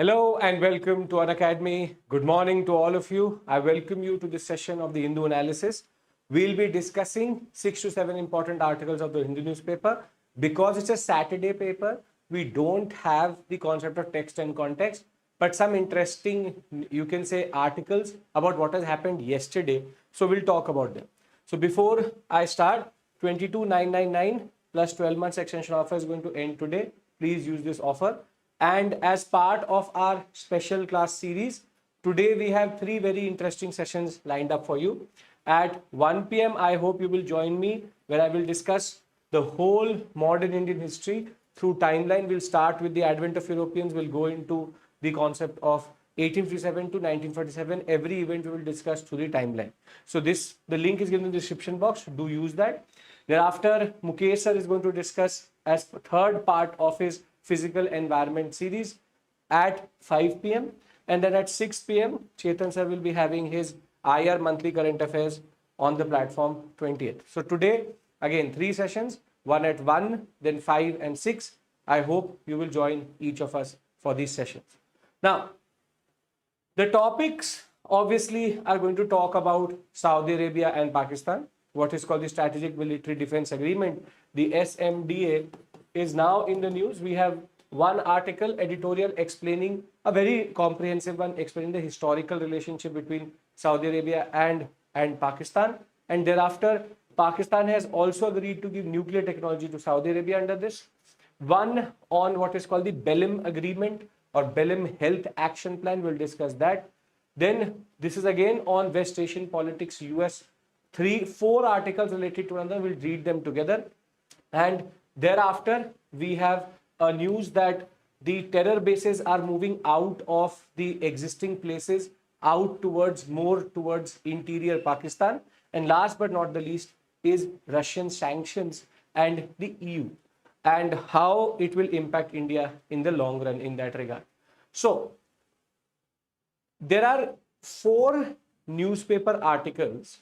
Hello and welcome to Unacademy. Good morning to all of you. I welcome you to this session of the Hindu analysis. We'll be discussing 6 to 7 important articles of the Hindu newspaper. Because it's a Saturday paper, we don't have the concept of text and context, but some interesting, you can say, articles about what has happened yesterday. So we'll talk about them. So before I start, 22,999 plus 12 months extension offer is going to end today. Please use this offer. And as part of our special class series, today we have 3 very interesting sessions lined up for you. At 1 p.m., I hope you will join me where I will discuss the whole modern Indian history through timeline. We'll start with the advent of Europeans. We'll go into the concept of 1857 to 1947. Every event we will discuss through the timeline. So the link is given in the description box. Do use that. Thereafter, Mukesh Sir is going to discuss as third part of his physical environment series at 5 p.m. And then at 6 p.m., Chethan Sir will be having his IR monthly current affairs on the platform 20th. So today, again, 3 sessions, one at 1, then 5 and 6. I hope you will join each of us for these sessions. Now, the topics obviously are going to talk about Saudi Arabia and Pakistan, what is called the Strategic Military Defense Agreement. The SMDA is now in the news. We have one article, editorial, explaining a very comprehensive one, explaining the historical relationship between Saudi Arabia and Pakistan. And thereafter, Pakistan has also agreed to give nuclear technology to Saudi Arabia under this. One on what is called the Belém Agreement or Belém Health Action Plan. We'll discuss that. Then this is again on West Asian politics, US. 4 articles related to another. We'll read them together. And thereafter, we have a news that the terror bases are moving out of the existing places, out more towards interior Pakistan. And last but not the least is Russian sanctions and the EU and how it will impact India in the long run in that regard. So, there are 4 newspaper articles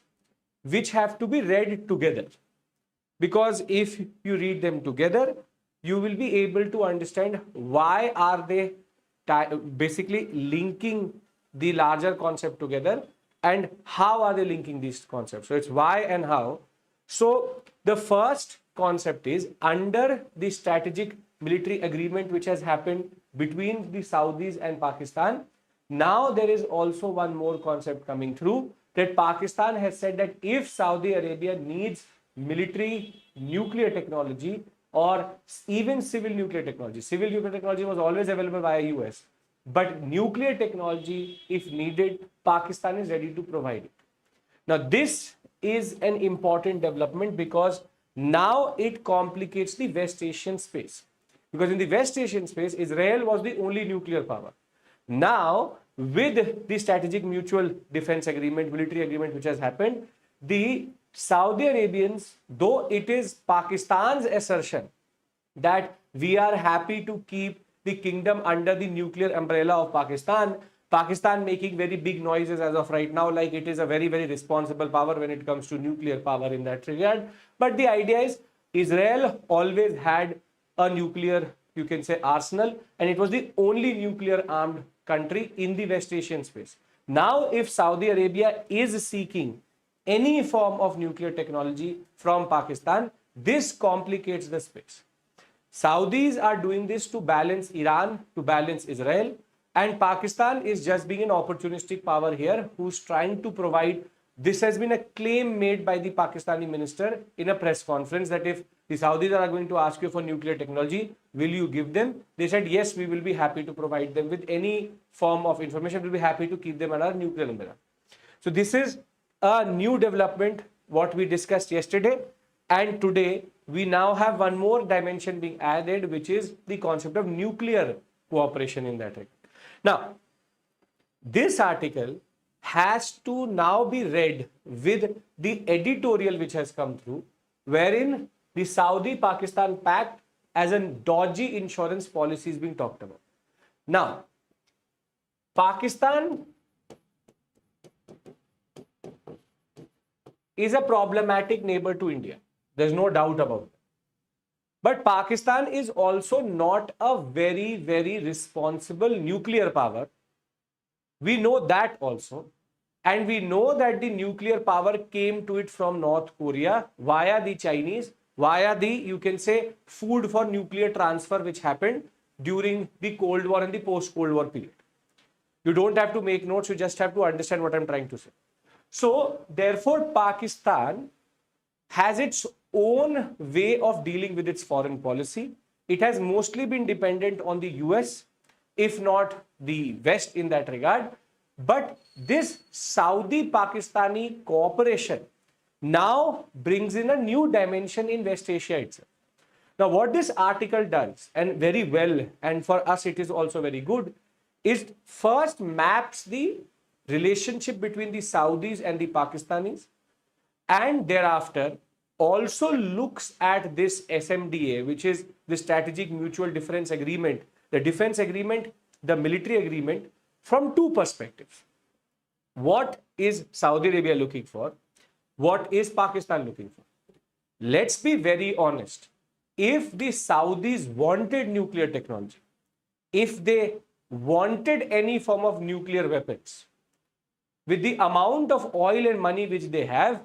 which have to be read together. Because if you read them together, you will be able to understand why are they basically linking the larger concept together and how are they linking these concepts. So it's why and how. So the first concept is under the strategic military agreement which has happened between the Saudis and Pakistan. Now there is also one more concept coming through that Pakistan has said that if Saudi Arabia needs military nuclear technology or even civil nuclear technology. Civil nuclear technology was always available via US. But nuclear technology, if needed, Pakistan is ready to provide it. Now, this is an important development because now it complicates the West Asian space. Because in the West Asian space, Israel was the only nuclear power. Now, with the Strategic Mutual Defense Agreement, military agreement which has happened, the Saudi Arabians, though it is Pakistan's assertion that we are happy to keep the kingdom under the nuclear umbrella of Pakistan making very big noises as of right now, like it is a very, very responsible power when it comes to nuclear power in that regard. But the idea is Israel always had a nuclear, you can say, arsenal, and it was the only nuclear armed country in the West Asian space. Now, if Saudi Arabia is seeking any form of nuclear technology from Pakistan, this complicates the space. Saudis are doing this to balance Iran, to balance Israel, and Pakistan is just being an opportunistic power here who's trying to provide. This has been a claim made by the Pakistani minister in a press conference that if the Saudis are going to ask you for nuclear technology, will you give them? They said, yes, we will be happy to provide them with any form of information. We'll be happy to keep them under our nuclear umbrella. So this is a new development, what we discussed yesterday, and today we now have one more dimension being added, which is the concept of nuclear cooperation in that regard. Now, this article has to now be read with the editorial which has come through, wherein the Saudi-Pakistan pact as a dodgy insurance policy is being talked about. Now, Pakistan is a problematic neighbor to India. There's no doubt about it. But Pakistan is also not a very, very responsible nuclear power. We know that also. And we know that the nuclear power came to it from North Korea via the Chinese, via the, you can say, food for nuclear transfer, which happened during the Cold War and the post-Cold War period. You don't have to make notes, you just have to understand what I'm trying to say. So, therefore, Pakistan has its own way of dealing with its foreign policy. It has mostly been dependent on the US, if not the West in that regard. But this Saudi-Pakistani cooperation now brings in a new dimension in West Asia itself. Now, what this article does, and very well, and for us it is also very good, is first maps the relationship between the Saudis and the Pakistanis, and thereafter also looks at this SMDA, which is the Strategic Mutual Defense Agreement, the defense agreement, the military agreement, from two perspectives. What is Saudi Arabia looking for? What is Pakistan looking for? Let's be very honest. If the Saudis wanted nuclear technology, if they wanted any form of nuclear weapons, with the amount of oil and money which they have,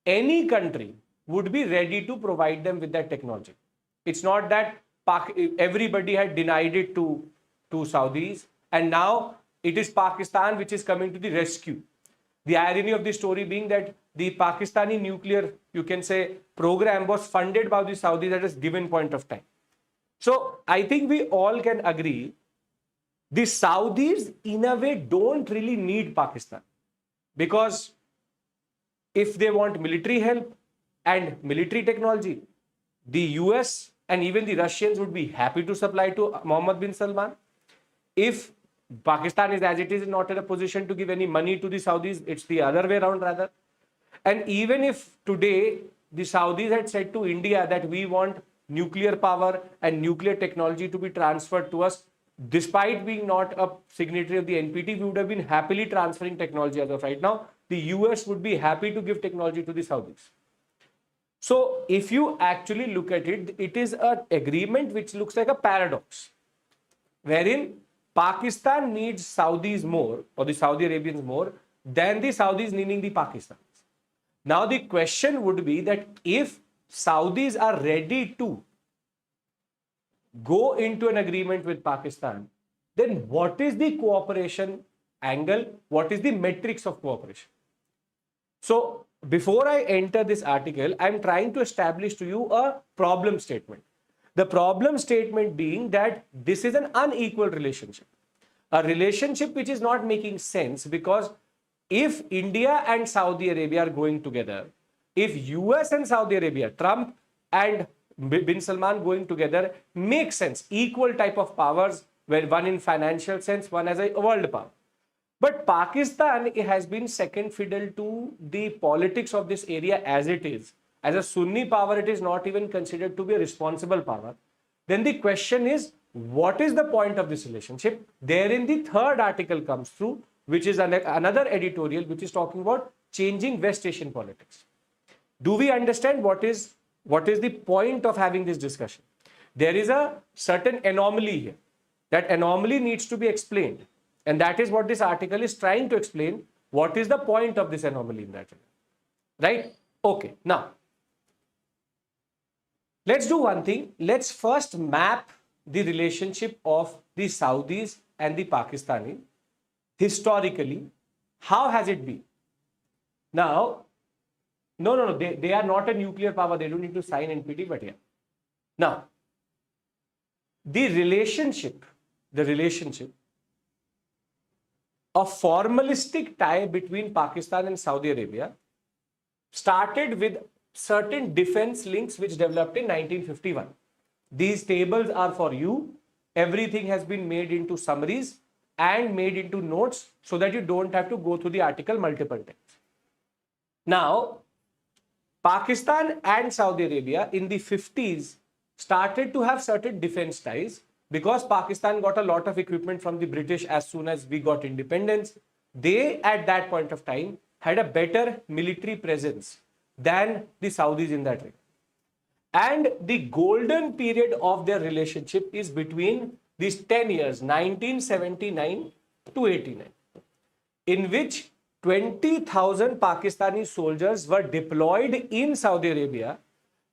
any country would be ready to provide them with that technology. It's not that everybody had denied it to Saudis, and now it is Pakistan which is coming to the rescue. The irony of the story being that the Pakistani nuclear, you can say, program was funded by the Saudis at a given point of time. So I think we all can agree the Saudis in a way don't really need Pakistan, because if they want military help and military technology, the US and even the Russians would be happy to supply to Mohammed bin Salman. If Pakistan is as it is not in a position to give any money to the Saudis, it's the other way around rather. And even if today the Saudis had said to India that we want nuclear power and nuclear technology to be transferred to us, despite being not a signatory of the NPT, we would have been happily transferring technology as of right now. The US would be happy to give technology to the Saudis. So if you actually look at it, it is an agreement which looks like a paradox, wherein Pakistan needs Saudis more, or the Saudi Arabians more, than the Saudis needing the Pakistanis. Now the question would be that if Saudis are ready to go into an agreement with Pakistan, then what is the cooperation angle? What is the metrics of cooperation? So before I enter this article, I'm trying to establish to you a problem statement. The problem statement being that this is an unequal relationship. A relationship which is not making sense, because if India and Saudi Arabia are going together, if US and Saudi Arabia, Trump and bin Salman going together, makes sense. Equal type of powers, where one in financial sense, one as a world power. But Pakistan has been second fiddle to the politics of this area as it is. As a Sunni power, it is not even considered to be a responsible power. Then the question is, what is the point of this relationship? Therein the third article comes through, which is another editorial which is talking about changing West Asian politics. Do we understand what is the point of having this discussion? There is a certain anomaly here. That anomaly needs to be explained. And that is what this article is trying to explain. What is the point of this anomaly in that? Right? Okay. Now, let's do one thing. Let's first map the relationship of the Saudis and the Pakistani. Historically, how has it been? Now, no, they are not a nuclear power. They don't need to sign NPT, but yeah. Now, the relationship, a formalistic tie between Pakistan and Saudi Arabia started with certain defense links which developed in 1951. These tables are for you. Everything has been made into summaries and made into notes so that you don't have to go through the article multiple times. Now, Pakistan and Saudi Arabia in the 50s started to have certain defense ties, because Pakistan got a lot of equipment from the British as soon as we got independence. They, at that point of time, had a better military presence than the Saudis in that regard. And the golden period of their relationship is between these 10 years, 1979 to 89, in which 20,000 Pakistani soldiers were deployed in Saudi Arabia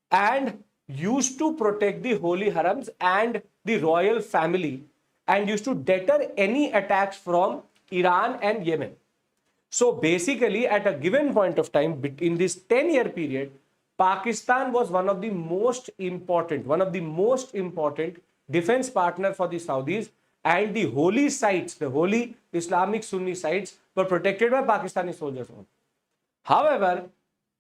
and used to protect the holy harams and the royal family, and used to deter any attacks from Iran and Yemen. So basically, at a given point of time, in this 10-year period, Pakistan was one of the most important defense partner for the Saudis, and the holy sites, the holy Islamic Sunni sites, were protected by Pakistani soldiers. However,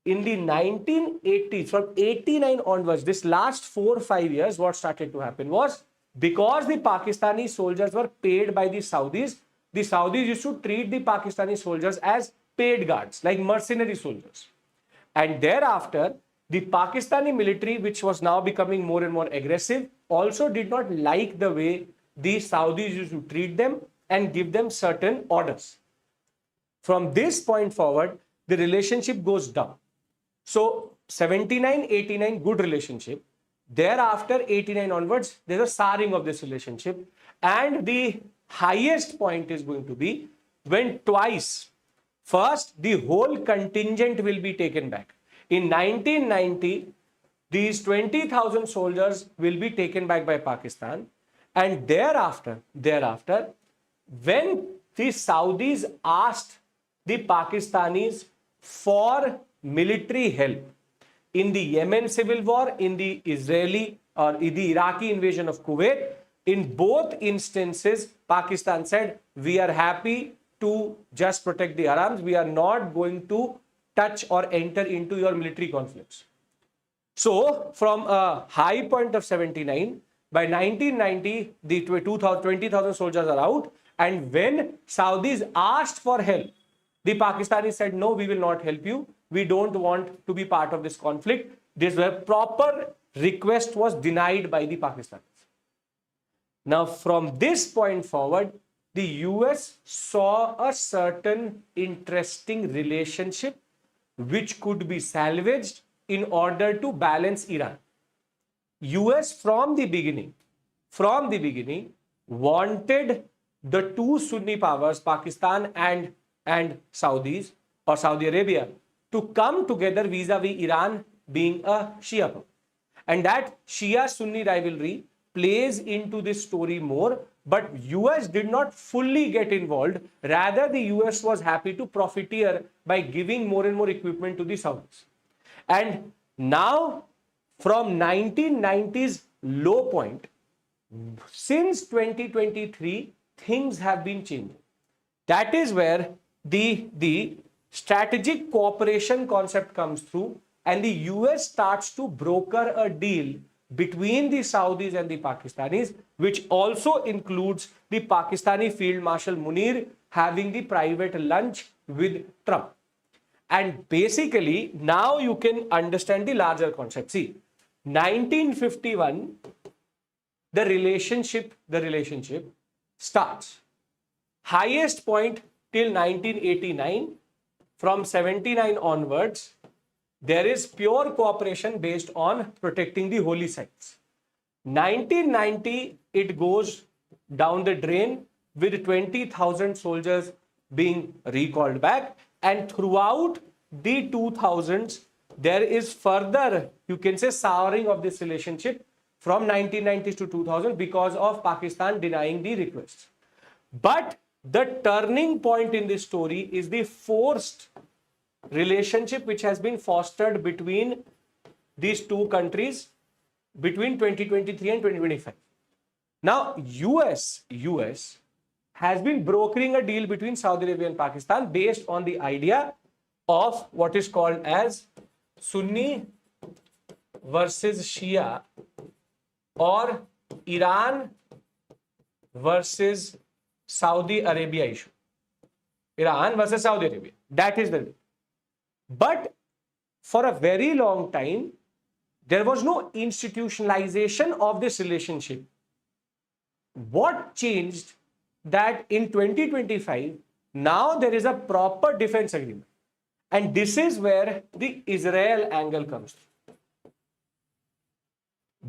in the 1980s, from 89 onwards, this last 4 or 5 years, what started to happen was, because the Pakistani soldiers were paid by the Saudis used to treat the Pakistani soldiers as paid guards, like mercenary soldiers. And thereafter, the Pakistani military, which was now becoming more and more aggressive, also did not like the way the Saudis used to treat them and give them certain orders. From this point forward, the relationship goes down. So 79, 89, good relationship. Thereafter, 89 onwards, there's a souring of this relationship. And the highest point is going to be when twice, first, the whole contingent will be taken back. In 1990, these 20,000 soldiers will be taken back by Pakistan. And thereafter, when the Saudis asked the Pakistanis for military help in the Yemen civil war, in the Israeli or the Iraqi invasion of Kuwait, in both instances, Pakistan said, we are happy to just protect the Arabs. We are not going to touch or enter into your military conflicts. So, from a high point of 79, by 1990, the 20,000 soldiers are out. And when Saudis asked for help, the Pakistanis said, no, we will not help you. We don't want to be part of this conflict. This proper request was denied by the Pakistanis. Now, from this point forward, the US saw a certain interesting relationship which could be salvaged in order to balance Iran. US from the beginning wanted the two Sunni powers, Pakistan and Saudis or Saudi Arabia, to come together vis-a-vis Iran being a Shia power. And that Shia-Sunni rivalry plays into this story more, but US did not fully get involved. Rather, the US was happy to profiteer by giving more and more equipment to the Saudis. And now, from 1990s low point, since 2023, things have been changing. That is where the strategic cooperation concept comes through, and the US starts to broker a deal between the Saudis and the Pakistanis, which also includes the Pakistani Field Marshal Munir having the private lunch with Trump. And basically, now you can understand the larger concept. See, 1951, the relationship starts. Highest point till 1989, from 79 onwards, there is pure cooperation based on protecting the holy sites. 1990, it goes down the drain with 20,000 soldiers being recalled back. And throughout the 2000s, there is further, you can say, souring of this relationship from 1990s to 2000 because of Pakistan denying the requests. But the turning point in this story is the forced relationship which has been fostered between these two countries between 2023 and 2025. Now, US has been brokering a deal between Saudi Arabia and Pakistan based on the idea of what is called as Sunni versus Shia, or Iran versus Saudi Arabia issue. Iran versus Saudi Arabia. That is the deal. But for a very long time, there was no institutionalization of this relationship. What changed that in 2025, now there is a proper defense agreement. And this is where the Israel angle comes.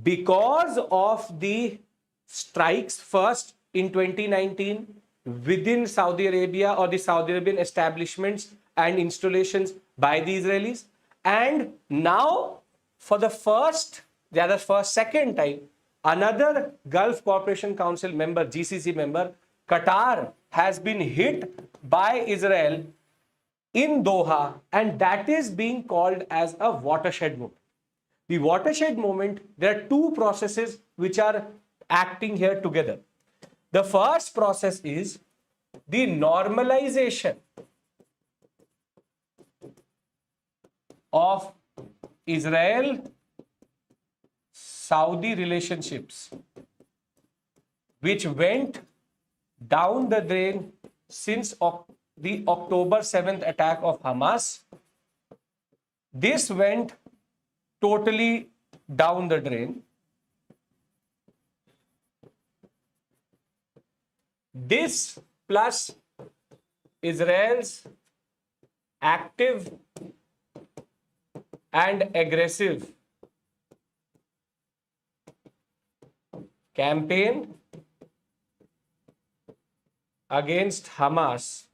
because of the strikes first in 2019 within Saudi Arabia or the Saudi Arabian establishments and installations by the Israelis, and now for the second time, another Gulf Cooperation Council member, GCC member, Qatar, has been hit by Israel in Doha, and that is being called as a watershed moment. The watershed moment, there are two processes which are acting here together. The first process is the normalization of Israel-Saudi relationships, which went down the drain since the October 7th attack of Hamas. This went totally down the drain. This plus Israel's active and aggressive campaign against Hamas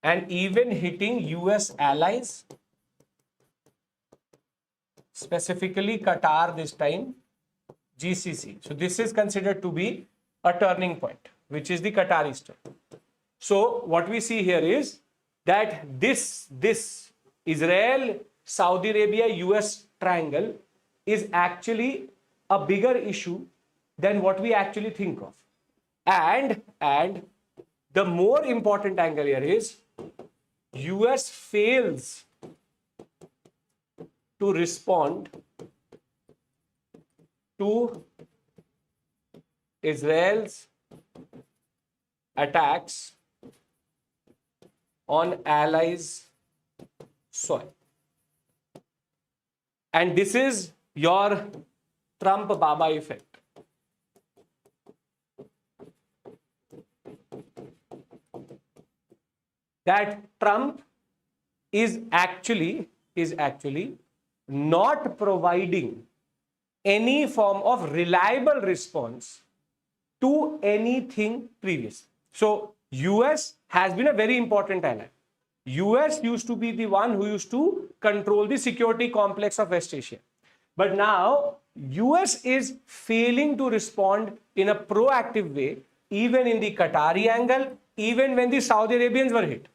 and even hitting US allies, specifically Qatar this time, GCC. So this is considered to be a turning point, which is the Qatari story. So what we see here is that this Israel, Saudi Arabia, US triangle is actually a bigger issue than what we actually think of. And the more important angle here is US fails to respond to Israel's attacks on allies' soil. And this is your Trump Baba effect. That Trump is actually not providing any form of reliable response to anything previous. So US has been a very important ally. US used to be the one who used to control the security complex of West Asia. But now US is failing to respond in a proactive way, even in the Qatari angle, even when the Saudi Arabians were hit.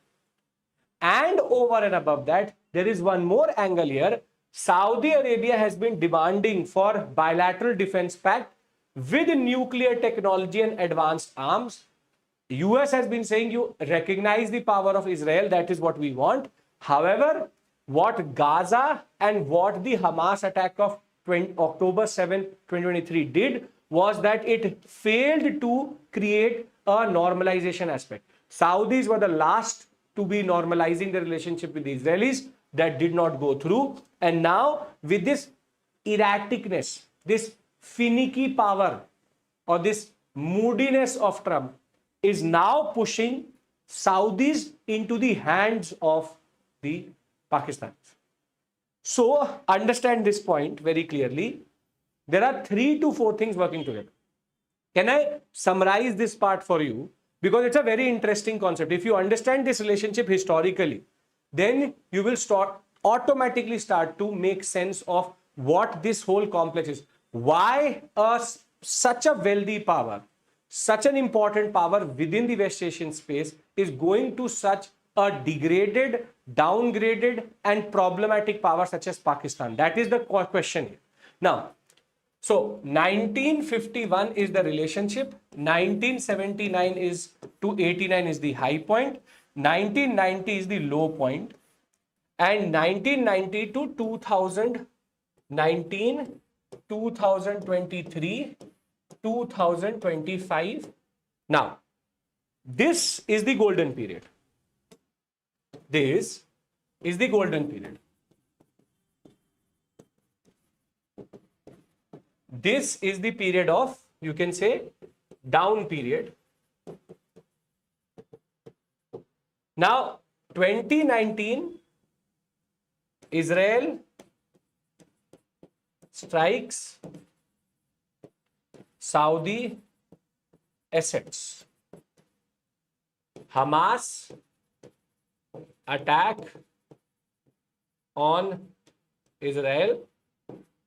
And over and above that, there is one more angle here. Saudi Arabia has been demanding for bilateral defense pact with nuclear technology and advanced arms. US has been saying you recognize the power of Israel, that is what we want. However, what Gaza and what the Hamas attack of October 7, 2023 did was that it failed to create a normalization aspect. Saudis were the last to be normalizing the relationship with the Israelis. That did not go through. And now with this erraticness, this finicky power or this moodiness of Trump is now pushing Saudis into the hands of the Pakistanis. So understand this point very clearly. There are 3 to 4 things working together. Can I summarize this part for you? Because it's a very interesting concept. If you understand this relationship historically, then you will automatically start to make sense of what this whole complex is. Why such a wealthy power, such an important power within the West Asian space is going to such a degraded, downgraded and problematic power such as Pakistan? That is the question here. Now, so 1951 is the relationship, 1979 to 89 is the high point, 1990 is the low point, and 1990 to 2019, 2023, 2025. Now, this is the golden period. This is the golden period. This is the period of, you can say, down period. Now, 2019, Israel strikes Saudi assets. Hamas attack on Israel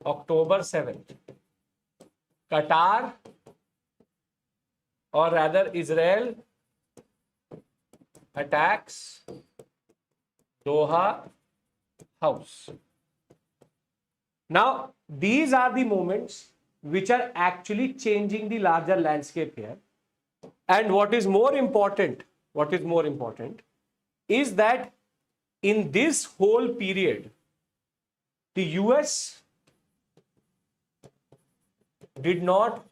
October 7th. Qatar, or rather Israel, attacks Doha House. Now, these are the moments which are actually changing the larger landscape here. And what is more important is that in this whole period, the US did not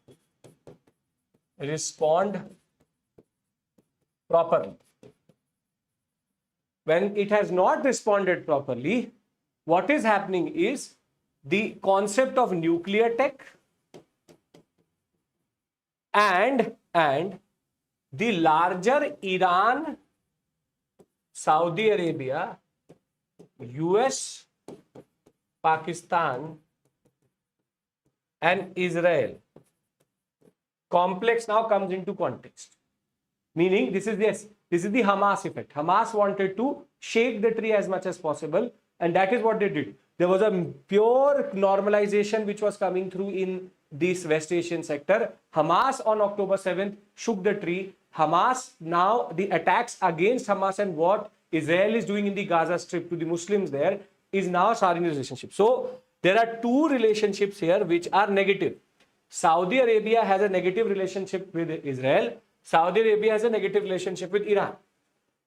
respond properly. When it has not responded properly, what is happening is the concept of nuclear tech and the larger Iran, Saudi Arabia, US, Pakistan and Israel complex now comes into context. Meaning this is the Hamas effect. Hamas wanted to shake the tree as much as possible, and that is what they did. There was a pure normalization which was coming through in this West Asian sector. Hamas on October 7th shook the tree. Hamas, now the attacks against Hamas and what Israel is doing in the Gaza Strip to the Muslims there is now starting the relationship. So there are two relationships here which are negative. Saudi Arabia has a negative relationship with Israel. Saudi Arabia has a negative relationship with Iran.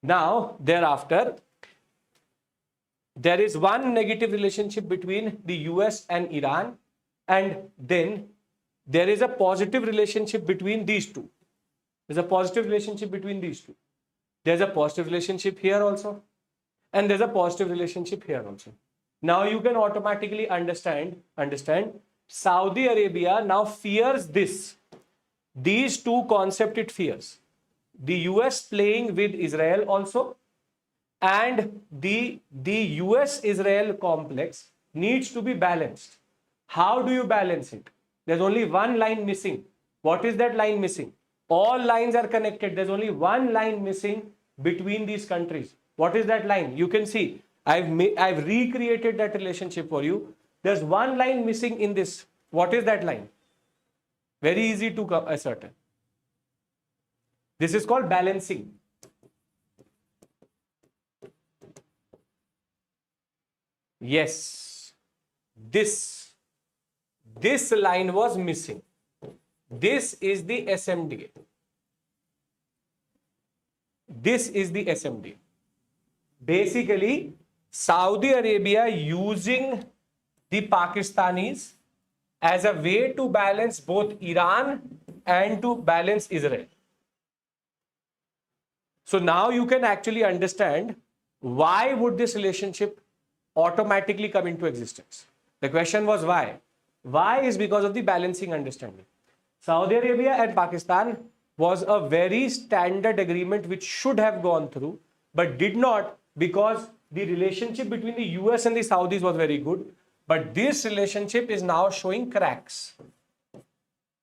Now, thereafter, there is one negative relationship between the US and Iran, and then there is a positive relationship between these two. There's a positive relationship between these two. There's a positive relationship here also, and there's a positive relationship here also. Now you can automatically understand Saudi Arabia now fears this. These two concepts it fears. The US playing with Israel also, and the US-Israel complex needs to be balanced. How do you balance it? There's only one line missing. What is that line missing? All lines are connected. There's only one line missing between these countries. What is that line? You can see I've recreated that relationship for you. There's one line missing in this. What is that line? Very easy to ascertain. This is called balancing. Yes, this line was missing. This is the SMDA. This is the SMDA. Basically, Saudi Arabia using the Pakistanis as a way to balance both Iran and to balance Israel. So now you can actually understand why would this relationship automatically come into existence. The question was why? Why is because of the balancing understanding. Saudi Arabia and Pakistan was a very standard agreement which should have gone through but did not, because the relationship between the US and the Saudis was very good. But this relationship is now showing cracks.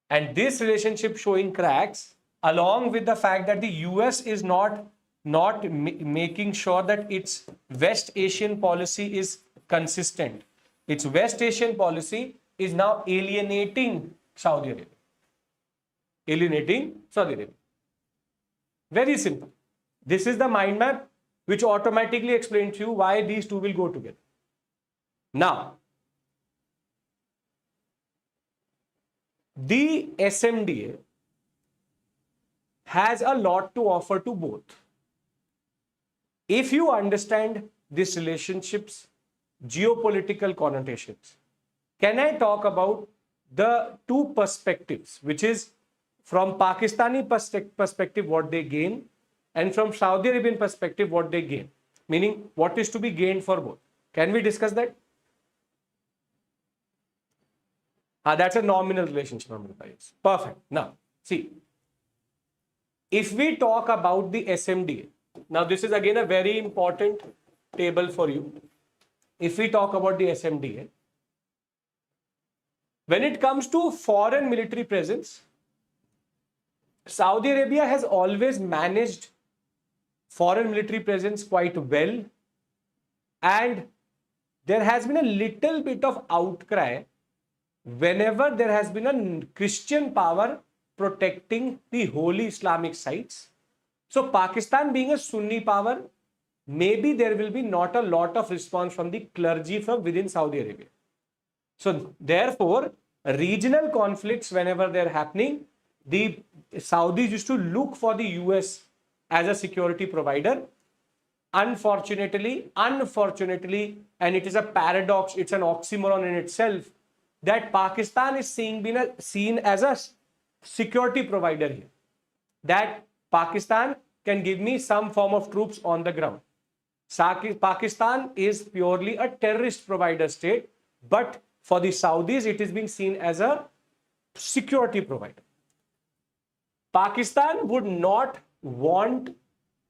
And this relationship showing cracks, along with the fact that the US is not making sure that its West Asian policy is consistent. Its West Asian policy is now alienating Saudi Arabia. Alienating Saudi Arabia. Very simple. This is the mind map which automatically explains to you why these two will go together. Now, the SMDA has a lot to offer to both. If you understand this relationship's geopolitical connotations, can I talk about the two perspectives, which is from Pakistani perspective what they gain, and from Saudi Arabian perspective what they gain, meaning what is to be gained for both. Can we discuss that? That's a nominal relationship. Perfect. Now, see, if we talk about the SMDA, now this is again a very important table for you. If we talk about the SMDA, When it comes to foreign military presence, Saudi Arabia has always managed foreign military presence quite well, and there has been a little bit of outcry whenever there has been a Christian power protecting the holy Islamic sites. So Pakistan being a Sunni power, maybe there will be not a lot of response from the clergy from within Saudi Arabia. So therefore, regional conflicts, whenever they're happening, the Saudis used to look for the US as a security provider. Unfortunately, and it is a paradox, it's an oxymoron in itself, that Pakistan is seen as a security provider here. That Pakistan can give me some form of troops on the ground. Pakistan is purely a terrorist provider state, but for the Saudis, it is being seen as a security provider. Pakistan would not want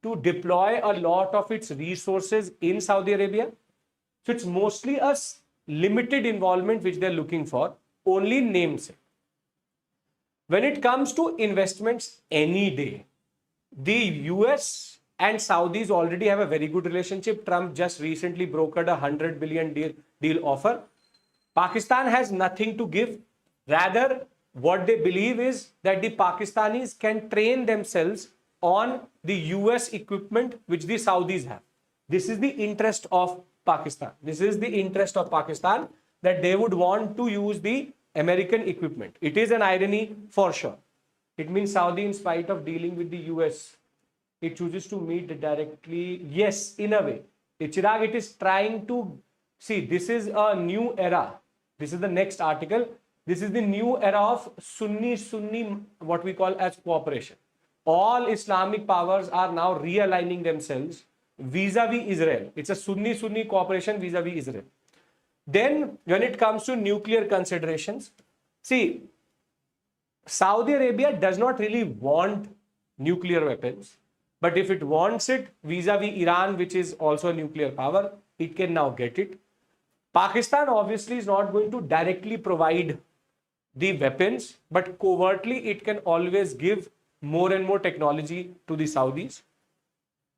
to deploy a lot of its resources in Saudi Arabia. So it's mostly a limited involvement which they're looking for, only names. When it comes to investments any day, the US and Saudis already have a very good relationship. Trump just recently brokered a $100 billion deal offer. Pakistan has nothing to give. Rather, what they believe is that the Pakistanis can train themselves on the US equipment which the Saudis have. This is the interest of Pakistan. This is the interest of Pakistan, that they would want to use the American equipment. It is an irony for sure. It means Saudi, in spite of dealing with the US, it chooses to meet directly. Yes, in a way. Chirag, it is trying to see, this is a new era. This is the next article. This is the new era of Sunni, what we call as cooperation. All Islamic powers are now realigning themselves vis-a-vis Israel. It's a Sunni cooperation vis-a-vis Israel. Then, when it comes to nuclear considerations, see, Saudi Arabia does not really want nuclear weapons, but if it wants it vis-a-vis Iran, which is also a nuclear power, it can now get it. Pakistan obviously is not going to directly provide the weapons, but covertly it can always give more and more technology to the Saudis.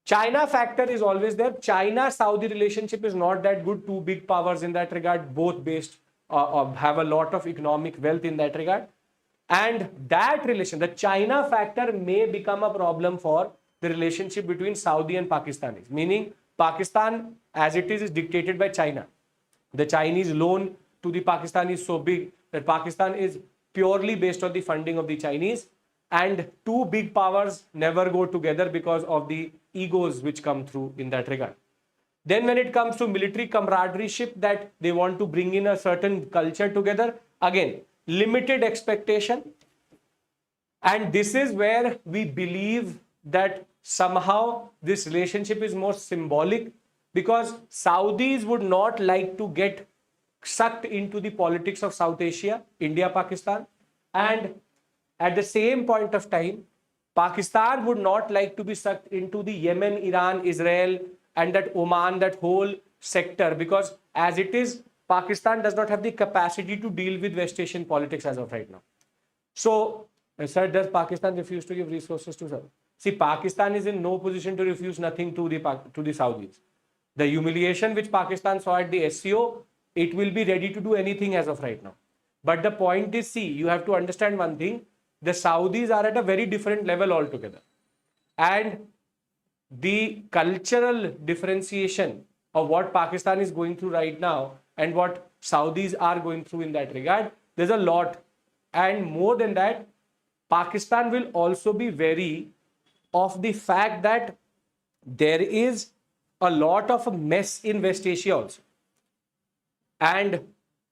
China factor is always there. China-Saudi relationship is not that good. Two big powers in that regard, both based have a lot of economic wealth in that regard. And that relation, the China factor, may become a problem for the relationship between Saudi and Pakistanis. Meaning, Pakistan, as it is dictated by China. The Chinese loan to the Pakistan is so big that Pakistan is purely based on the funding of the Chinese. And two big powers never go together because of the egos which come through in that regard. Then when it comes to military camaraderie, that they want to bring in a certain culture together, again, limited expectation. And this is where we believe that somehow this relationship is more symbolic, because Saudis would not like to get sucked into the politics of South Asia, India, Pakistan. And at the same point of time, Pakistan would not like to be sucked into the Yemen, Iran, Israel, and that Oman, that whole sector, because as it is, Pakistan does not have the capacity to deal with West Asian politics as of right now. So, sir, does Pakistan refuse to give resources to Saudi? See, Pakistan is in no position to refuse nothing to the Saudis. The humiliation which Pakistan saw at the SCO, it will be ready to do anything as of right now. But the point is, see, you have to understand one thing. The Saudis are at a very different level altogether. And the cultural differentiation of what Pakistan is going through right now and what Saudis are going through in that regard, there's a lot. And more than that, Pakistan will also be wary of the fact that there is a lot of a mess in West Asia also. And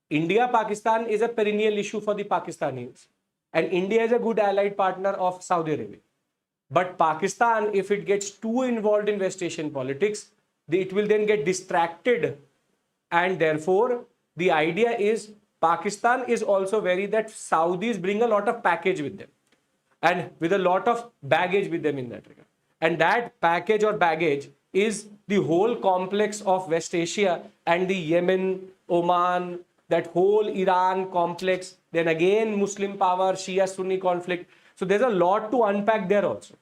India-Pakistan is a perennial issue for the Pakistanis. And India is a good allied partner of Saudi Arabia. But Pakistan, if it gets too involved in West Asian politics, it will then get distracted. And therefore, the idea is Pakistan is also wary that Saudis bring a lot of package with them. And with a lot of baggage with them in that regard. And that package or baggage is the whole complex of West Asia and the Yemen, Oman, that whole Iran complex, then again Muslim power, Shia Sunni conflict. So there's a lot to unpack there also.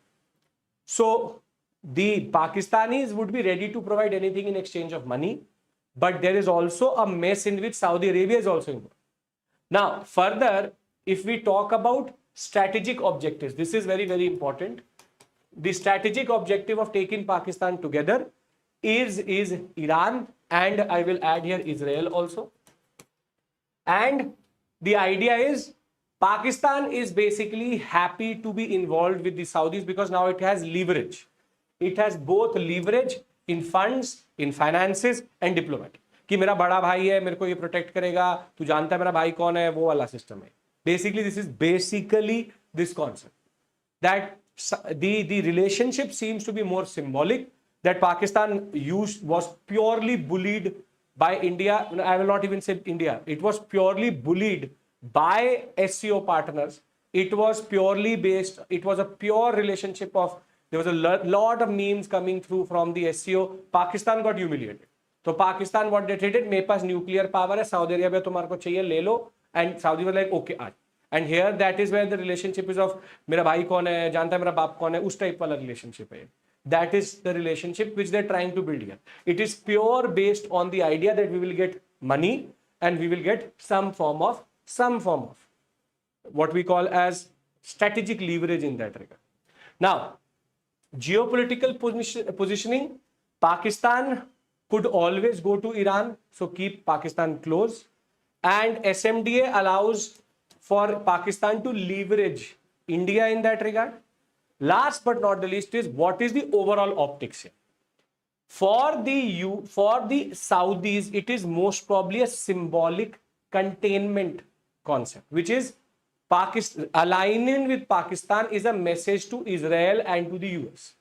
So the Pakistanis would be ready to provide anything in exchange of money, but there is also a mess in which Saudi Arabia is also involved. Now, further, if we talk about strategic objectives, this is very, very important. The strategic objective of taking Pakistan together is Iran, and I will add here Israel also. And the idea is Pakistan is basically happy to be involved with the Saudis because now it has leverage. It has both leverage in funds, in finances and diplomacy. कि मेरा बड़ा भाई है, मेरे को ये protect करेगा, तू जानता है मेरा भाई कौन है, वो वाला सिस्टम है. Basically, this is basically this concept that the relationship seems to be more symbolic. That Pakistan was purely bullied by India. I will not even say India. It was purely bullied by SCO partners. It was purely based. It was a pure relationship of. There was a lot of memes coming through from the SCO. Pakistan got humiliated. So Pakistan, what they treated, मेरे पास nuclear power है, Saudi Arabia तुम्हारे को चाहिए ले लो, and Saudi was like okay आज. And here that is where the relationship is of मेरा भाई कौन है, जानता है मेरा बाप कौन है, उस टाइप वाला relationship है. That is the relationship which they're trying to build here. It is pure based on the idea that we will get money and we will get some form of what we call as strategic leverage in that regard. Now, geopolitical positioning, Pakistan could always go to Iran, so keep Pakistan close. And SMDA allows for Pakistan to leverage India in that regard. Last but not the least is what is the overall optics here. For the Saudis, it is most probably a symbolic containment concept, which is Pakistan aligning with Pakistan is a message to Israel and to the US.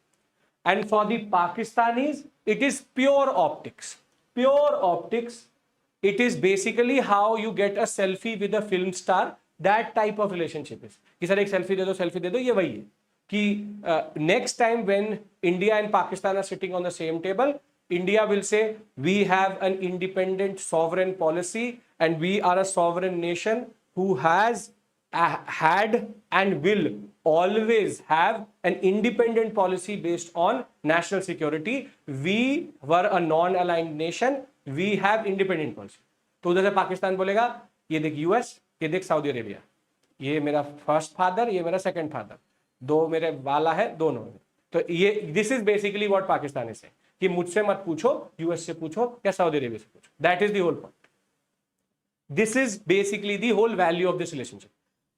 And for the Pakistanis, it is pure optics. Pure optics. It is basically how you get a selfie with a film star. That type of relationship is. कि sir एक selfie दे दो ये वही है. कि next time when India and Pakistan are sitting on the same table, India will say we have an independent sovereign policy and we are a sovereign nation who has had and will always have an independent policy based on national security. We were a non-aligned nation. We have independent policy. तो उधर से पाकिस्तान बोलेगा ये देख US, ये देख Saudi Arabia, ये मेरा फर्स्ट फादर, ये मेरा सेकंड फादर, दो मेरे वाला है दोनों. तो ये this is basically what Pakistan is saying कि मुझसे मत पूछो, यूएस से पूछो या सऊदी अरेबिया से पूछो. That is the whole point. This is basically the whole value of this relationship.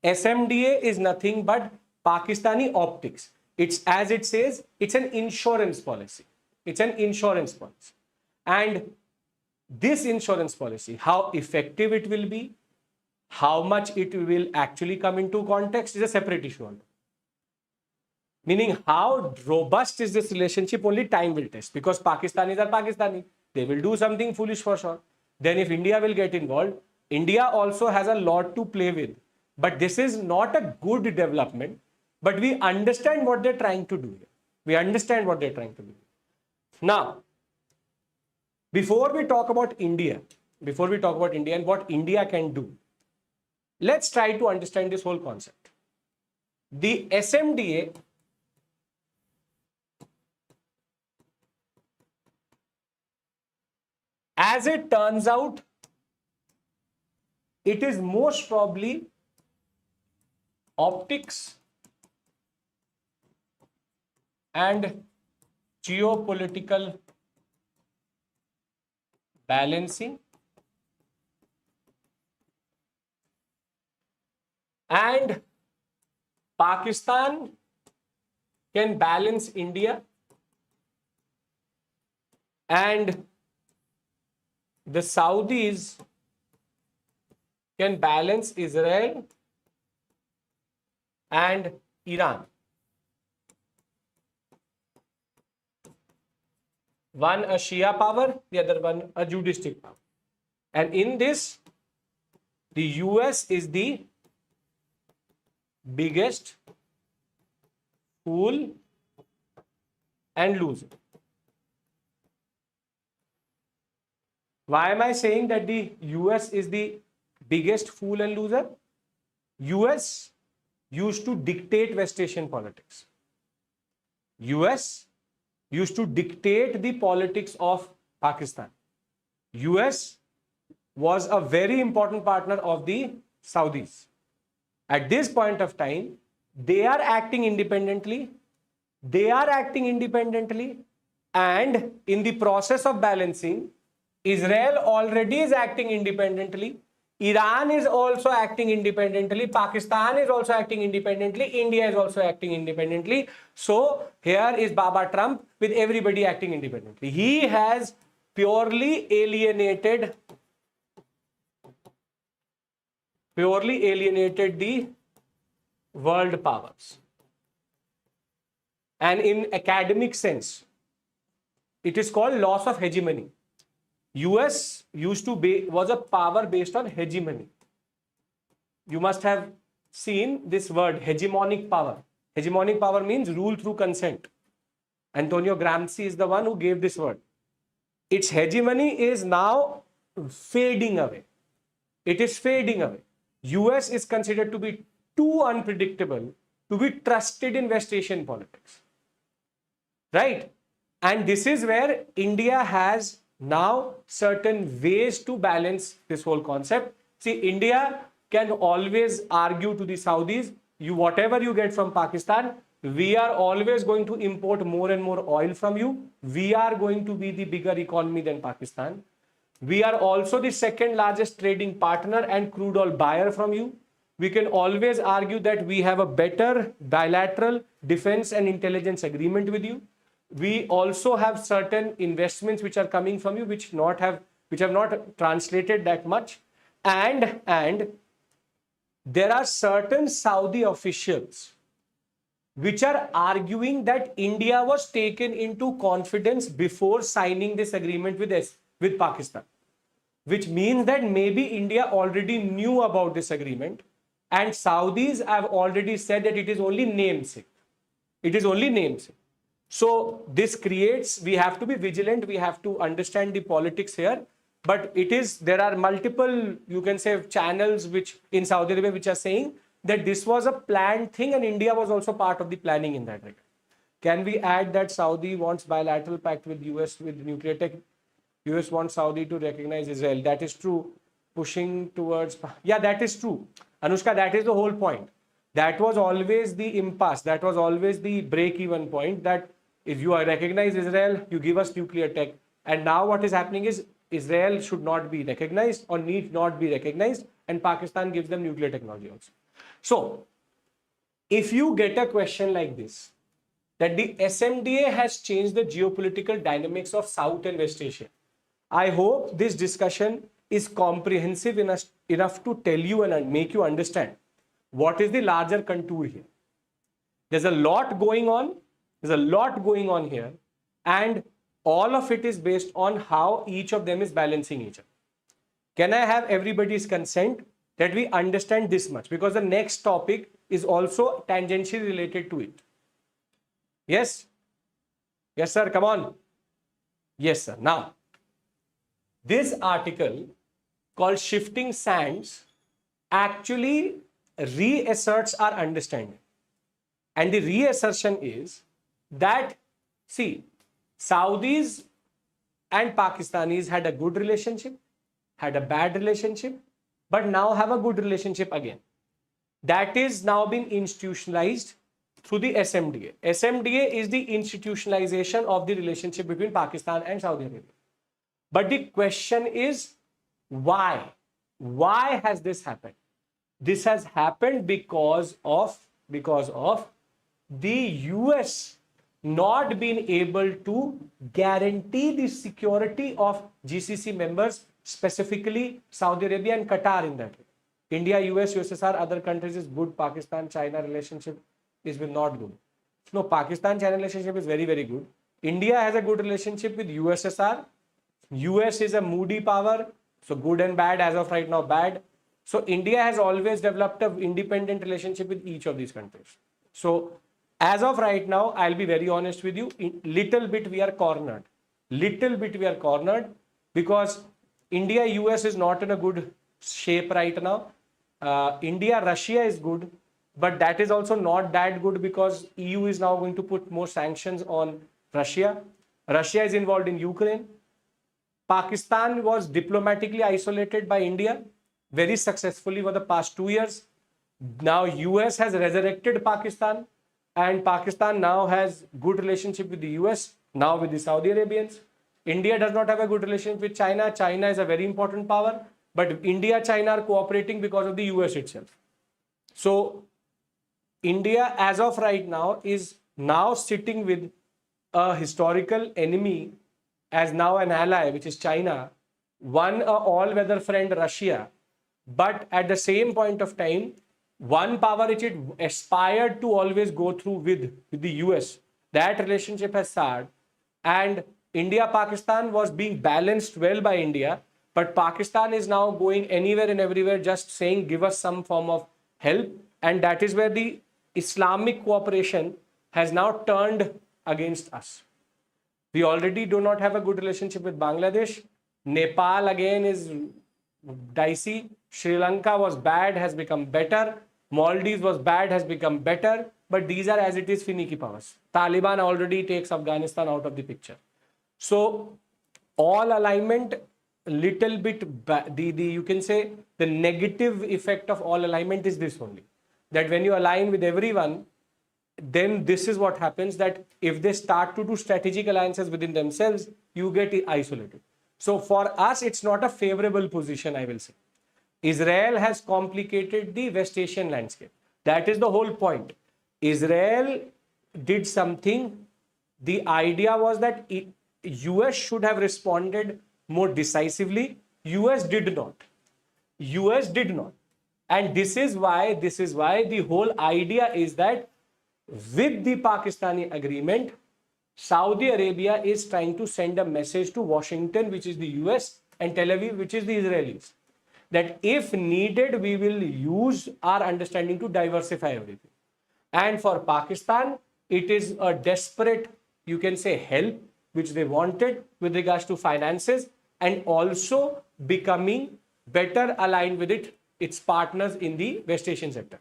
SMDA is nothing but Pakistani optics. It's as it says, it's an insurance policy. It's an insurance policy. And this insurance policy, how effective it will be, how much it will actually come into context is a separate issue. Meaning how robust is this relationship, only time will test. Because Pakistanis are Pakistani. They will do something foolish for sure. Then if India will get involved, India also has a lot to play with. But this is not a good development. But we understand what they're trying to do here. We understand what they're trying to do. Now, before we talk about India and what India can do, let's try to understand this whole concept. The SMDA as it turns out, it is most probably optics and geopolitical balancing and Pakistan can balance India and the Saudis can balance Israel and Iran. One a Shia power, the other one a Judistic power. And in this, the US is the biggest fool and loser. Why am I saying that the US is the biggest fool and loser? US used to dictate West Asian politics. US used to dictate the politics of Pakistan. US was a very important partner of the Saudis. At this point of time, they are acting independently. And in the process of balancing, Israel already is acting independently. Iran is also acting independently. Pakistan is also acting independently. India is also acting independently. So here is Baba Trump with everybody acting independently. He has purely alienated the world powers. And in academic sense, it is called loss of hegemony. US was a power based on hegemony. You must have seen this word, hegemonic power. Hegemonic power means rule through consent. Antonio Gramsci is the one who gave this word. Its hegemony is now fading away. It is fading away. US is considered to be too unpredictable to be trusted in West Asian politics. Right? And this is where India has now certain ways to balance this whole concept. See, India can always argue to the Saudis, whatever you get from Pakistan, we are always going to import more and more oil from you. We are going to be the bigger economy than Pakistan. We are also the second largest trading partner and crude oil buyer from you. We can always argue that we have a better bilateral defense and intelligence agreement with you. We also have certain investments which are coming from you, which have not translated that much. And there are certain Saudi officials which are arguing that India was taken into confidence before signing this agreement with Pakistan, which means that maybe India already knew about this agreement, and Saudis have already said that it is only namesake. It is only namesake. So this creates, we have to be vigilant, we have to understand the politics here, but there are multiple, you can say, channels which in Saudi Arabia which are saying that this was a planned thing and India was also part of the planning in that regard. Can we add that Saudi wants bilateral pact with US with nuclear tech? US wants Saudi to recognize Israel. That is true. Pushing towards, yeah, that is true. Anushka, that is the whole point. That was always the impasse. That was always the break-even point, that if you recognize Israel, you give us nuclear tech. And now what is happening is Israel should not be recognized or need not be recognized, and Pakistan gives them nuclear technology also. So, if you get a question like this, that the SMDA has changed the geopolitical dynamics of South and West Asia, I hope this discussion is comprehensive enough to tell you and make you understand what is the larger contour here. There's a lot going on. There's a lot going on here, and all of it is based on how each of them is balancing each other. Can I have everybody's consent that we understand this much? Because the next topic is also tangentially related to it. Yes? Yes, sir. Come on. Yes, sir. Now, this article called Shifting Sands actually reasserts our understanding. And the reassertion is that, see, Saudis and Pakistanis had a good relationship, had a bad relationship, but now have a good relationship again. That is now been institutionalized through the SMDA. SMDA is the institutionalization of the relationship between Pakistan and Saudi Arabia. But the question is, why? Why has this happened? This has happened because of the US not being able to guarantee the security of GCC members, specifically Saudi Arabia and Qatar in that way. India, US, USSR, other countries is good. Pakistan, China relationship is not good. No, Pakistan-China relationship is very, very good. India has a good relationship with USSR. US is a moody power, so good and bad as of right now, bad. So India has always developed an independent relationship with each of these countries. So as of right now, I'll be very honest with you, little bit we are cornered. Little bit we are cornered because India, US is not in a good shape right now. India, Russia is good, but that is also not that good because EU is now going to put more sanctions on Russia. Russia is involved in Ukraine. Pakistan was diplomatically isolated by India very successfully for the past 2 years. Now US has resurrected Pakistan, and Pakistan now has good relationship with the US, now with the Saudi Arabians. India does not have a good relationship with China. China is a very important power, but India, China are cooperating because of the US itself. So India, as of right now, is now sitting with a historical enemy as now an ally, which is China, one all-weather friend, Russia, but at the same point of time, one power which it aspired to always go through with the US. That relationship has soured, and India-Pakistan was being balanced well by India, but Pakistan is now going anywhere and everywhere just saying, give us some form of help, and that is where the Islamic cooperation has now turned against us. We already do not have a good relationship with Bangladesh. Nepal again is dicey. Sri Lanka was bad, has become better. Maldives was bad, has become better. But these are as it is finicky powers. Taliban already takes Afghanistan out of the picture. So all alignment, little bit, you can say the negative effect of all alignment is this only. That when you align with everyone, then this is what happens, that if they start to do strategic alliances within themselves, you get isolated. So for us, it's not a favorable position, I will say. Israel has complicated the West Asian landscape. That is the whole point. Israel did something. The idea was that US should have responded more decisively. US did not. US did not. And this is why the whole idea is that with the Pakistani agreement, Saudi Arabia is trying to send a message to Washington, which is the US, and Tel Aviv, which is the Israelis, that if needed, we will use our understanding to diversify everything. And for Pakistan, it is a desperate, you can say, help, which they wanted with regards to finances, and also becoming better aligned with its partners in the West Asian sector.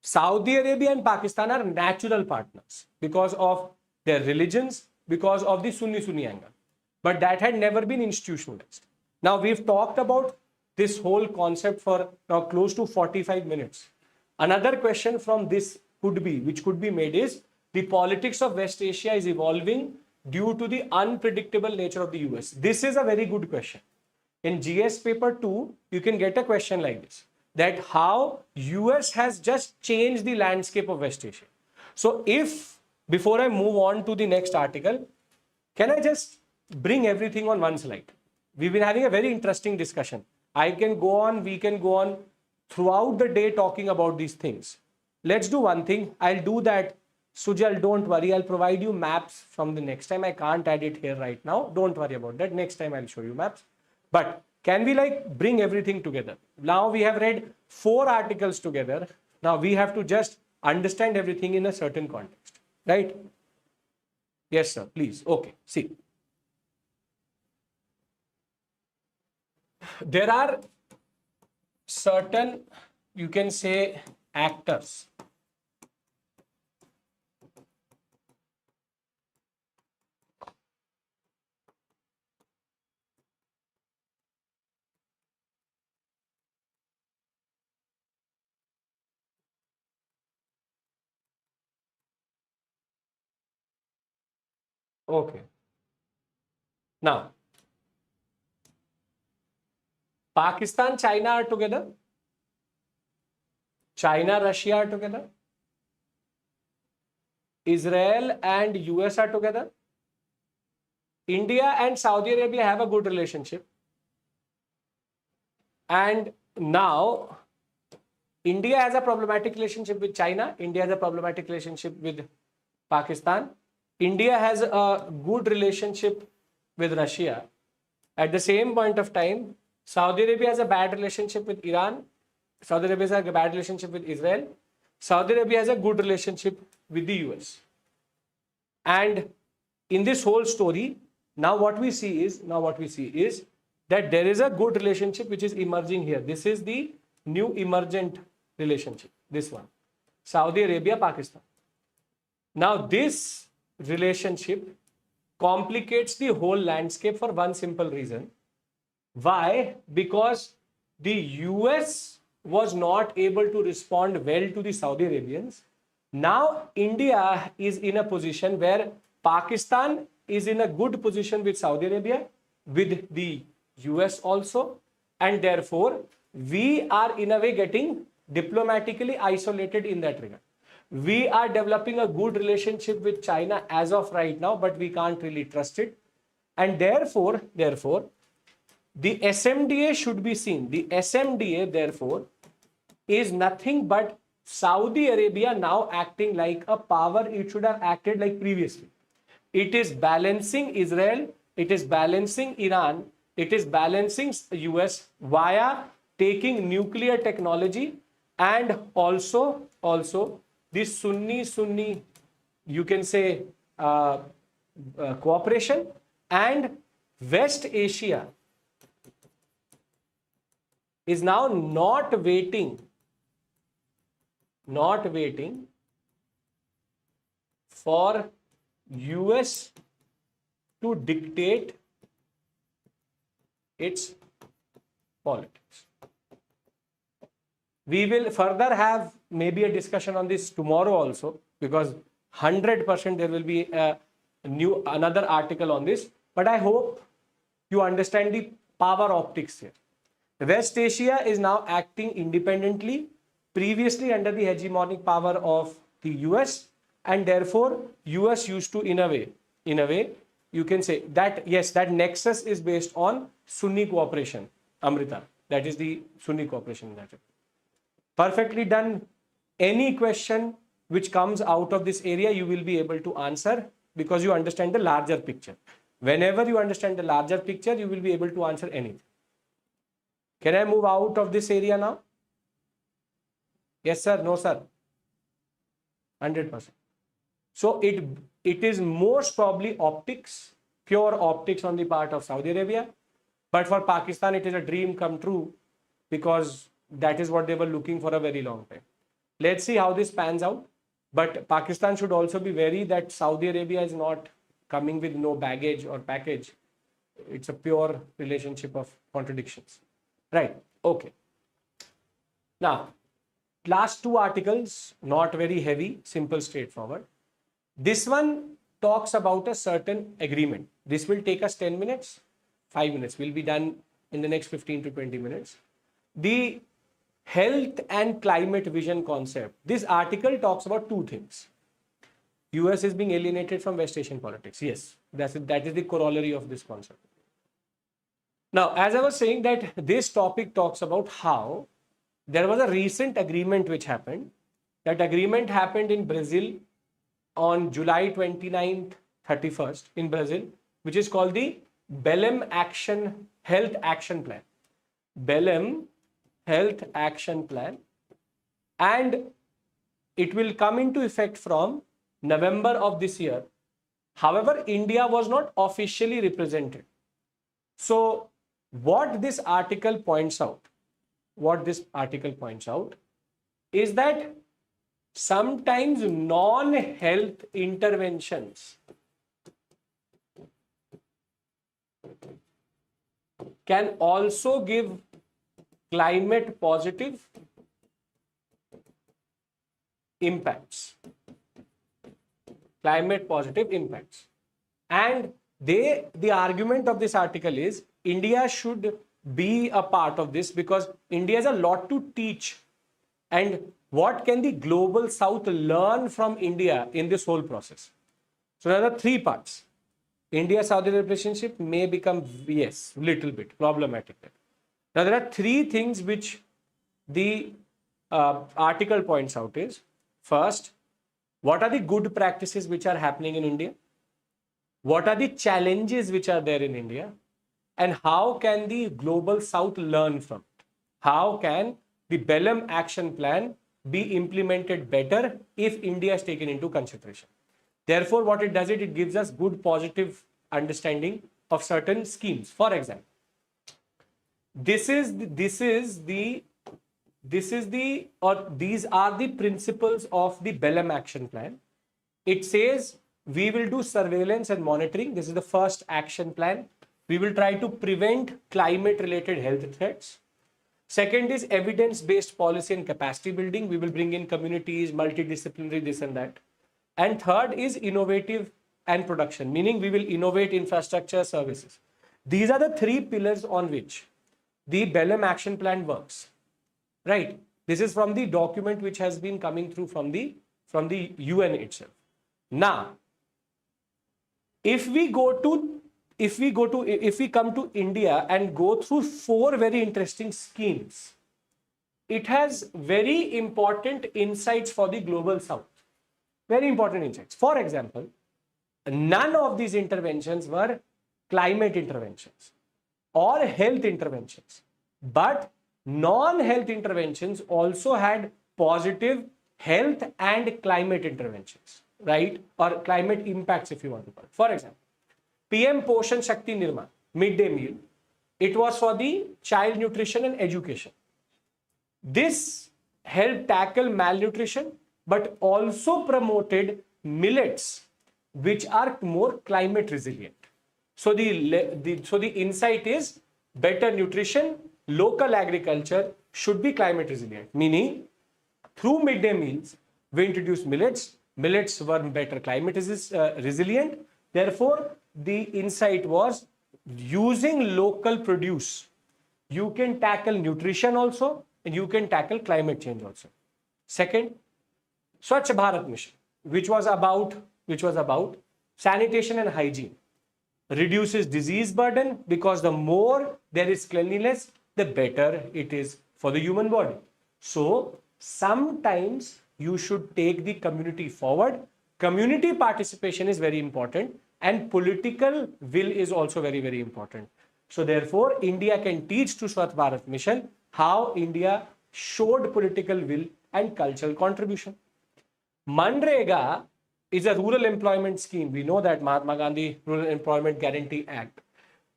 Saudi Arabia and Pakistan are natural partners because of their religions, because of the Sunni angle. But that had never been institutionalized. Now we've talked about this whole concept for now close to 45 minutes. Another question from this which could be made is, the politics of West Asia is evolving due to the unpredictable nature of the US. This is a very good question. In GS paper 2, you can get a question like this, that how US has just changed the landscape of West Asia. So before I move on to the next article, can I just bring everything on one slide? We've been having a very interesting discussion. We can go on throughout the day talking about these things. Let's do one thing. I'll do that. Sujal, don't worry. I'll provide you maps from the next time. I can't add it here right now. Don't worry about that. Next time I'll show you maps. But can we bring everything together? Now we have read 4 articles together. Now we have to just understand everything in a certain context, right? Yes, sir, please. Okay, see. There are certain, you can say, actors. Okay. Now, Pakistan, China are together. China, Russia are together. Israel and US are together. India and Saudi Arabia have a good relationship. And now, India has a problematic relationship with China. India has a problematic relationship with Pakistan. India has a good relationship with Russia. At the same point of time, Saudi Arabia has a bad relationship with Iran. Saudi Arabia has a bad relationship with Israel. Saudi Arabia has a good relationship with the US. And in this whole story, now what we see is that there is a good relationship which is emerging here. This is the new emergent relationship, this one, Saudi Arabia, Pakistan. Now this relationship complicates the whole landscape for one simple reason. Why? Because the US was not able to respond well to the Saudi Arabians. Now India is in a position where Pakistan is in a good position with Saudi Arabia, with the US also, and therefore we are in a way getting diplomatically isolated in that regard. We are developing a good relationship with China as of right now, but we can't really trust it. And therefore, the SMDA should be seen. The SMDA, therefore, is nothing but Saudi Arabia now acting like a power it should have acted like previously. It is balancing Israel, it is balancing Iran, it is balancing US via taking nuclear technology and also this Sunni, you can say, cooperation, and West Asia is now not waiting for US to dictate its politics. We will further have maybe a discussion on this tomorrow also, because 100% there will be another article on this. But I hope you understand the power optics here. West Asia is now acting independently, previously under the hegemonic power of the US, and therefore US used to, in a way, you can say that yes, that nexus is based on Sunni cooperation. Amrita, that is the Sunni cooperation. Perfectly done. Any question which comes out of this area, you will be able to answer because you understand the larger picture. Whenever you understand the larger picture, you will be able to answer anything. Can I move out of this area now? Yes, sir. No, sir. 100%. So it is most probably optics, pure optics on the part of Saudi Arabia. But for Pakistan, it is a dream come true because that is what they were looking for a very long time. Let's see how this pans out. But Pakistan should also be wary that Saudi Arabia is not coming with no baggage or package. It's a pure relationship of contradictions. Right. Okay. Now, last two articles, not very heavy, simple, straightforward. This one talks about a certain agreement. This will take us 10 minutes, 5 minutes. We'll be done in the next 15 to 20 minutes. The health and climate vision concept. This article talks about two things. US is being alienated from West Asian politics. Yes, that is the corollary of this concept. Now, as I was saying, that this topic talks about how there was a recent agreement which happened. That agreement happened in Brazil on July 29th, 31st in Brazil, which is called the Belém Health Action Plan. Belém Health Action Plan. And it will come into effect from November of this year. However, India was not officially represented. So, what this article points out is that sometimes non-health interventions can also give climate positive impacts. And the argument of this article is India should be a part of this because India has a lot to teach. And what can the global south learn from India in this whole process? So there are three parts. India-Saudi relationship may become, yes, little bit problematic. Now there are three things which the article points out is, first, what are the good practices which are happening in India? What are the challenges which are there in India? And how can the global south learn from it? How can the Belém Action Plan be implemented better if India is taken into consideration? Therefore, what it does, it gives us good positive understanding of certain schemes. For example, These are the principles of the Bellum action plan. It says we will do surveillance and monitoring. This is the first action plan. We will try to prevent climate related health threats. Second is evidence-based policy and capacity building. We will bring in communities, multidisciplinary, this and that. And third is innovative and production, meaning we will innovate infrastructure services. These are the three pillars on which the Bellum action plan works. Right? This is from the document which has been coming through from the UN itself. Now, if we come to India and go through four very interesting schemes, it has very important insights for the global south. Very important insights. For example, none of these interventions were climate interventions or health interventions, but non-health interventions also had positive health and climate interventions, right? Or climate impacts, if you want to call it. For example, PM Poshan Shakti Nirman, midday meal. It was for the child nutrition and education. This helped tackle malnutrition, but also promoted millets, which are more climate resilient. So the insight is better nutrition, local agriculture should be climate resilient. Meaning, through midday meals, we introduced millets. Millets were better climate resilient. Therefore, the insight was using local produce, you can tackle nutrition also and you can tackle climate change also. Second, Swachh Bharat Mission, which was about sanitation and hygiene, reduces disease burden because the more there is cleanliness, the better it is for the human body. So sometimes you should take the community forward. Community participation is very important and political will is also very, very important. So therefore, India can teach to Swachh Bharat Mission how India showed political will and cultural contribution. Manrega is a rural employment scheme. We know that Mahatma Gandhi Rural Employment Guarantee Act.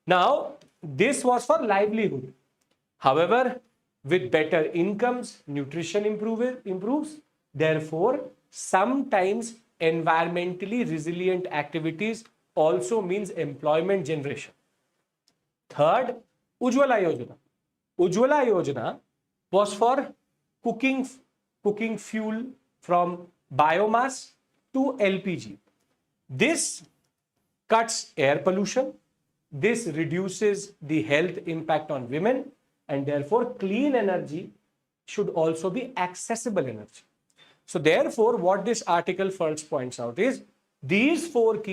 Now, this was for livelihood. However, with better incomes, nutrition improves. Therefore, sometimes environmentally resilient activities also means employment generation. Third, Ujjwala Yojana. Ujjwala Yojana was for cooking fuel from biomass to LPG. This cuts air pollution. This reduces the health impact on women, and therefore clean energy should also be accessible energy. So therefore, what this article first points out is these four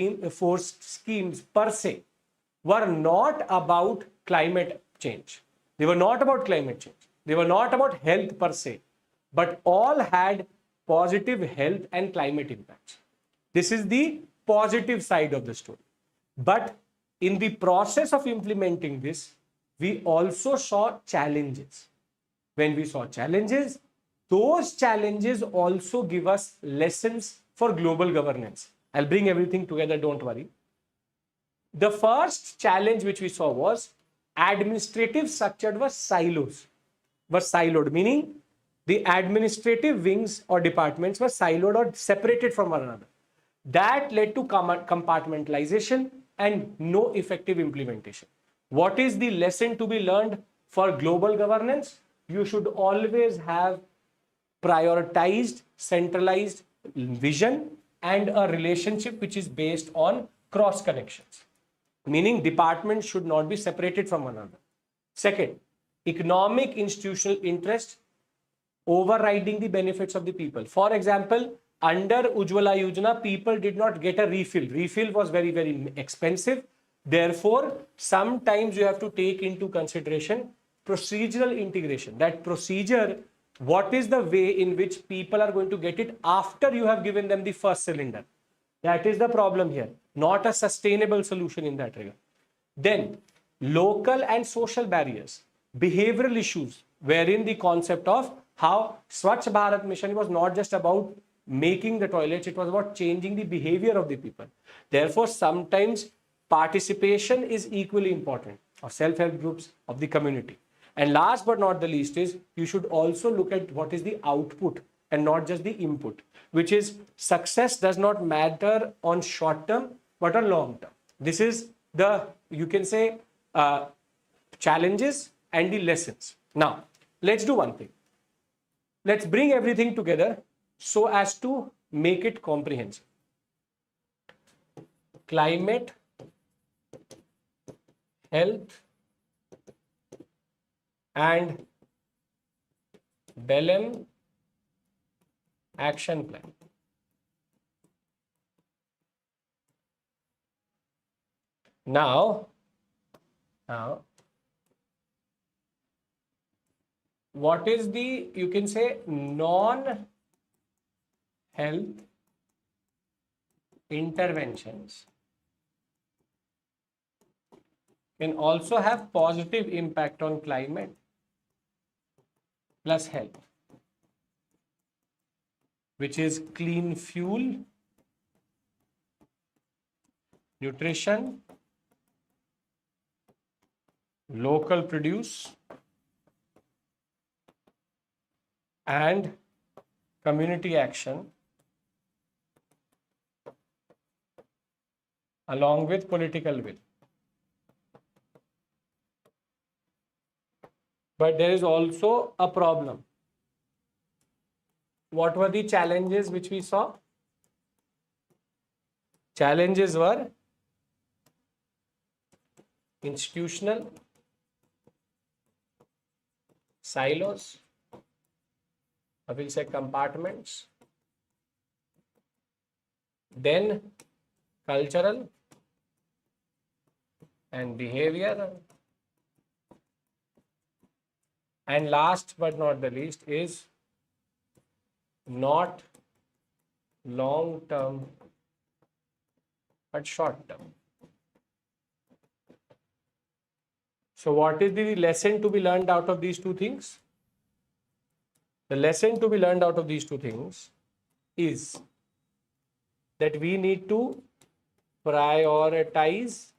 schemes per se were not about climate change. They were not about climate change. They were not about health per se, but all had positive health and climate impacts. This is the positive side of the story. But in the process of implementing this, we also saw challenges. When we saw challenges, those challenges also give us lessons for global governance. I'll bring everything together, don't worry. The first challenge which we saw was administrative structure was siloed, meaning the administrative wings or departments were siloed or separated from one another. That led to compartmentalization and no effective implementation. What is the lesson to be learned for global governance? You should always have prioritized, centralized vision and a relationship which is based on cross connections, meaning departments should not be separated from one another. Second, economic institutional interest overriding the benefits of the people. For example, under Ujjwala Yojana, people did not get a refill. Refill was very, very expensive. Therefore, sometimes you have to take into consideration procedural integration. That procedure, what is the way in which people are going to get it after you have given them the first cylinder? That is the problem here, not a sustainable solution in that regard. Then, local and social barriers, behavioral issues, wherein the concept of how Swachh Bharat Mission was not just about making the toilets, it was about changing the behavior of the people. Therefore, sometimes participation is equally important of self-help groups of the community. And last but not the least is you should also look at what is the output and not just the input, which is success does not matter on short term, but on long term. This is the, you can say, challenges and the lessons. Now, let's do one thing. Let's bring everything together so as to make it comprehensive. Climate, health, and Belém action plan. Now, what is the, you can say, non-health interventions can also have positive impact on climate plus health, which is clean fuel, nutrition, local produce, and community action, along with political will. But there is also a problem. What were the challenges which we saw? Challenges were institutional, silos, I will say compartments, then cultural and behavioral, and last but not the least is not long term but short term. So what is the lesson to be learned out of these two things? The lesson to be learned out of these two things is that we need to prioritize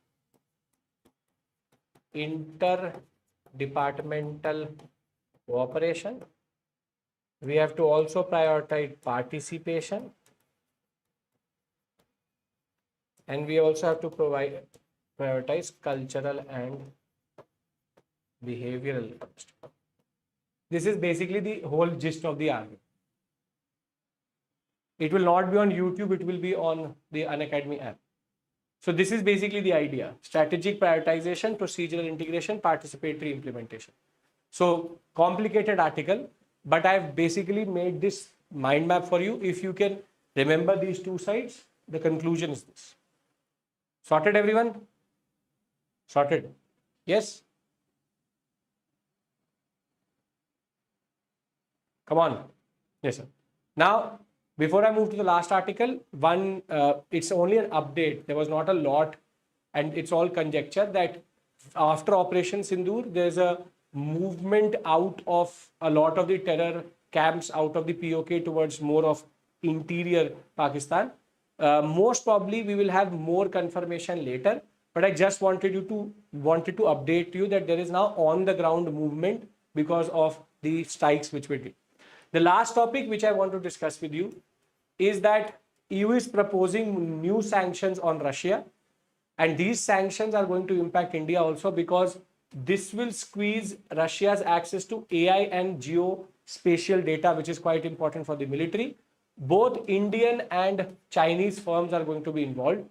interdepartmental cooperation. We have to also prioritize participation, and we also have to prioritize cultural and behavioral. This is basically the whole gist of the argument. It will not be on YouTube, it will be on the Unacademy app. So this is basically the idea: strategic prioritization, procedural integration, participatory implementation. So complicated article, but I've basically made this mind map for you. If you can remember these two sides, the conclusion is this. Sorted, everyone? Sorted? Yes? Come on. Yes, sir. Now, before I move to the last article, it's only an update. There was not a lot, and it's all conjecture that after Operation Sindoor, there's a movement out of a lot of the terror camps out of the POK towards more of interior Pakistan. Most probably, we will have more confirmation later. But I just wanted to update you that there is now on the ground movement because of the strikes which we did. The last topic which I want to discuss with you is that EU is proposing new sanctions on Russia, and these sanctions are going to impact India also because this will squeeze Russia's access to AI and geospatial data, which is quite important for the military. Both Indian and Chinese firms are going to be involved.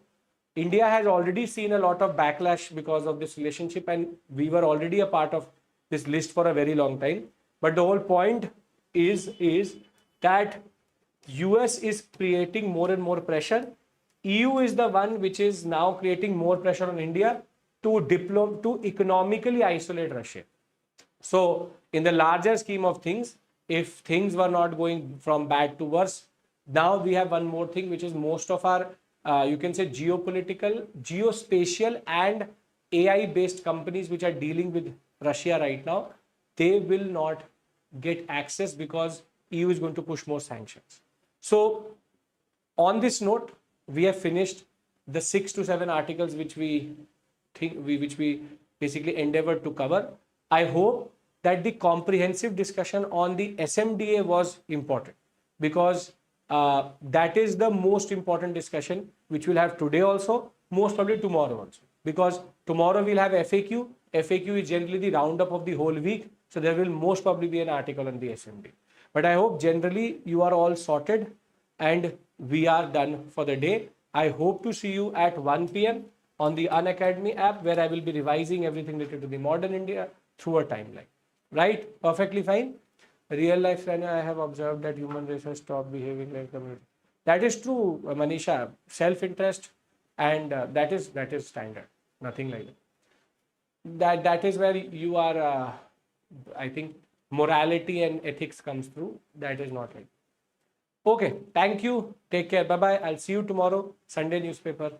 India has already seen a lot of backlash because of this relationship, and we were already a part of this list for a very long time. But the whole point is that US is creating more and more pressure. EU is the one which is now creating more pressure on India to economically isolate Russia. So in the larger scheme of things, if things were not going from bad to worse, now we have one more thing, which is most of our you can say geopolitical, geospatial and AI based companies which are dealing with Russia right now, they will not get access because EU is going to push more sanctions. So on this note, we have finished the 6 to 7 articles which we basically endeavored to cover. I hope that the comprehensive discussion on the SMDA was important, because that is the most important discussion which we'll have today also, most probably tomorrow also, because tomorrow we'll have FAQ. FAQ is generally the roundup of the whole week, so there will most probably be an article on the SMDA. But I hope generally you are all sorted and we are done for the day. I hope to see you at 1 p.m. on the Unacademy app, where I will be revising everything related to the modern India through a timeline. Right? Perfectly fine. Real life, I have observed that human race has stopped behaving like community. That is true, Manisha. Self-interest, and that is standard. Nothing like that. That is where you are. I think morality and ethics comes through. That is not like. Okay. Thank you. Take care. Bye bye. I'll see you tomorrow. Sunday newspaper.